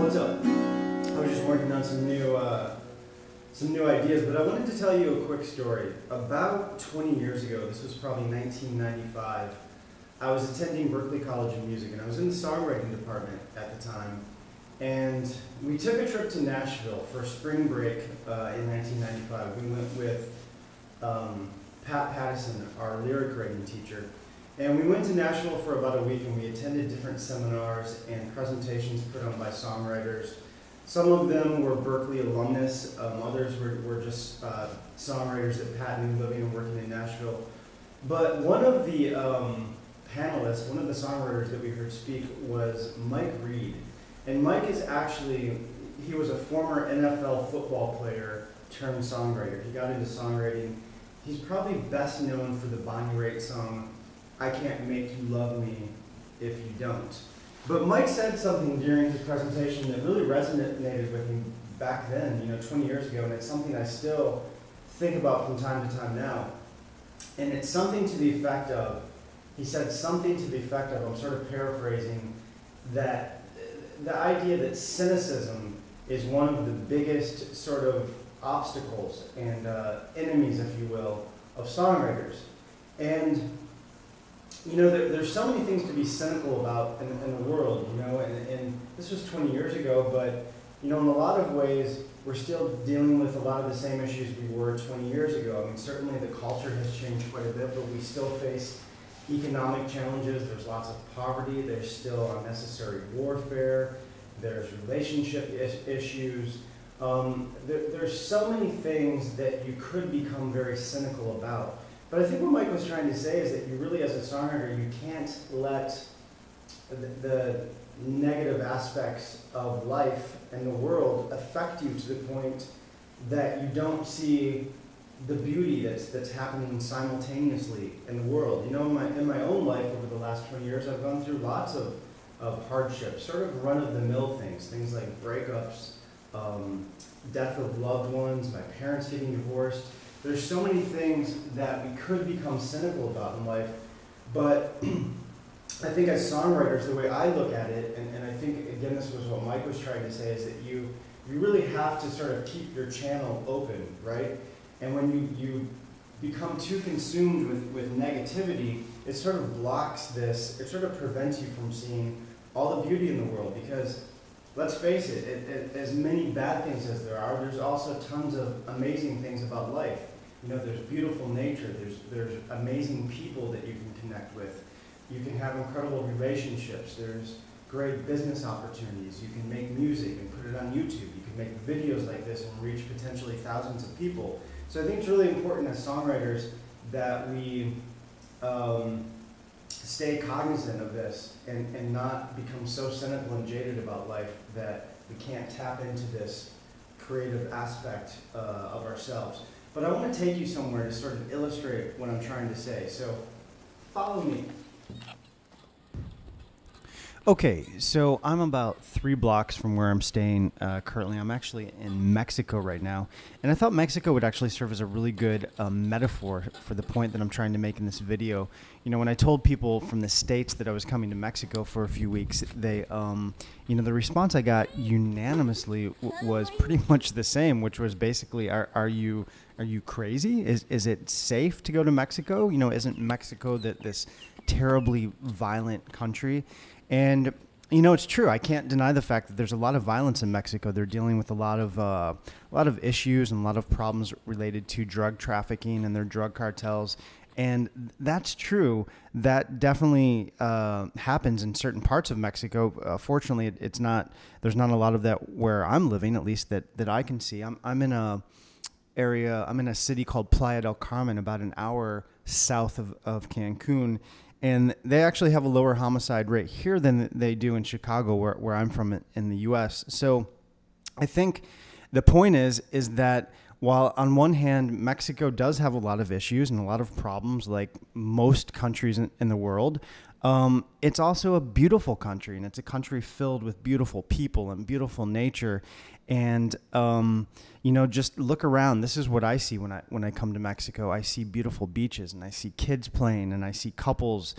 what's up? I was just working on some new ideas, but I wanted to tell you a quick story. About 20 years ago, this was probably 1995, I was attending Berklee College of Music, and I was in the songwriting department at the time. And we took a trip to Nashville for spring break in 1995. We went with Pat Pattison, our lyric writing teacher. And we went to Nashville for about a week, and we attended different seminars and presentations put on by songwriters. Some of them were Berklee alumnus, others were just songwriters that Pat knew living and working in Nashville. But one of the panelists, one of the songwriters that we heard speak was Mike Reed. And Mike is actually, he was a former NFL football player turned songwriter. He got into songwriting. He's probably best known for the Bonnie Raitt song, I Can't Make You Love Me If You Don't. But Mike said something during his presentation that really resonated with me back then, 20 years ago, and it's something I still think about from time to time now. And it's something to the effect of, he said something to the effect of, I'm sort of paraphrasing, that the idea that cynicism is one of the biggest sort of obstacles and enemies, if you will, of songwriters. And there's so many things to be cynical about in the world, and this was 20 years ago, but, in a lot of ways, we're still dealing with a lot of the same issues we were 20 years ago. I mean, certainly the culture has changed quite a bit, but we still face economic challenges. There's lots of poverty. There's still unnecessary warfare. There's relationship issues. There's so many things that you could become very cynical about. But I think what Mike was trying to say is that you really, as a songwriter, you can't let the negative aspects of life and the world affect you to the point that you don't see the beauty that's happening simultaneously in the world. In my own life over the last 20 years, I've gone through lots of hardships, sort of run-of-the-mill things like breakups, death of loved ones, my parents getting divorced. There's so many things that we could become cynical about in life, but I think as songwriters, the way I look at it, and I think, again, this was what Mike was trying to say, is that you really have to sort of keep your channel open, right? And when you become too consumed with negativity, it sort of blocks this, it sort of prevents you from seeing all the beauty in the world, because let's face it, as many bad things as there are, there's also tons of amazing things about life. There's beautiful nature, there's amazing people that you can connect with. You can have incredible relationships, there's great business opportunities, you can make music and put it on YouTube, you can make videos like this and reach potentially thousands of people. So I think it's really important as songwriters that we stay cognizant of this and not become so cynical and jaded about life that we can't tap into this creative aspect of ourselves. But I want to take you somewhere to sort of illustrate what I'm trying to say. So follow me. Okay, so I'm about 3 blocks from where I'm staying currently. I'm actually in Mexico right now, and I thought Mexico would actually serve as a really good metaphor for the point that I'm trying to make in this video. When I told people from the States that I was coming to Mexico for a few weeks, they, the response I got unanimously was pretty much the same, which was basically, are you crazy? Is it safe to go to Mexico? Isn't Mexico this terribly violent country? And it's true. I can't deny the fact that there's a lot of violence in Mexico. They're dealing with a lot of issues and a lot of problems related to drug trafficking and their drug cartels. And that's true. That definitely happens in certain parts of Mexico. Fortunately, it's not. There's not a lot of that where I'm living, at least that I can see. I'm in a area. I'm in a city called Playa del Carmen, about an hour south of Cancun. And they actually have a lower homicide rate here than they do in Chicago, where I'm from in the U.S. So I think the point is that while on one hand, Mexico does have a lot of issues and a lot of problems like most countries in the world, it's also a beautiful country, and it's a country filled with beautiful people and beautiful nature. And just look around. This is what I see when I come to Mexico. I see beautiful beaches, and I see kids playing, and I see couples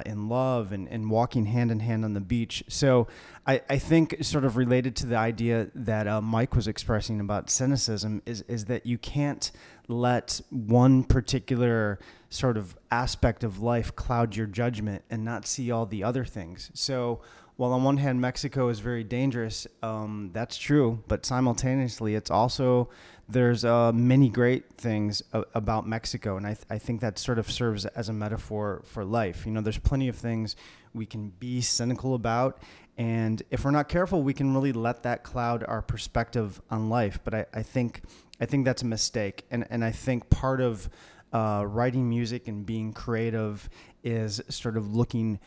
in love and walking hand in hand on the beach. So I think, sort of related to the idea that Mike was expressing about cynicism, is that you can't let one particular sort of aspect of life cloud your judgment and not see all the other things. So while on one hand Mexico is very dangerous, that's true, but simultaneously it's also, there's many great things about Mexico, and I think that sort of serves as a metaphor for life. There's plenty of things we can be cynical about, and if we're not careful, we can really let that cloud our perspective on life. But I think that's a mistake, and I think part of writing music and being creative is sort of looking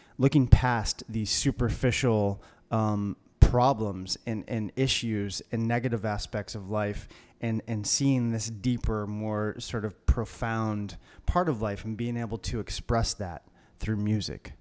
past these superficial problems and issues and negative aspects of life, and seeing this deeper, more sort of profound part of life, and being able to express that through music.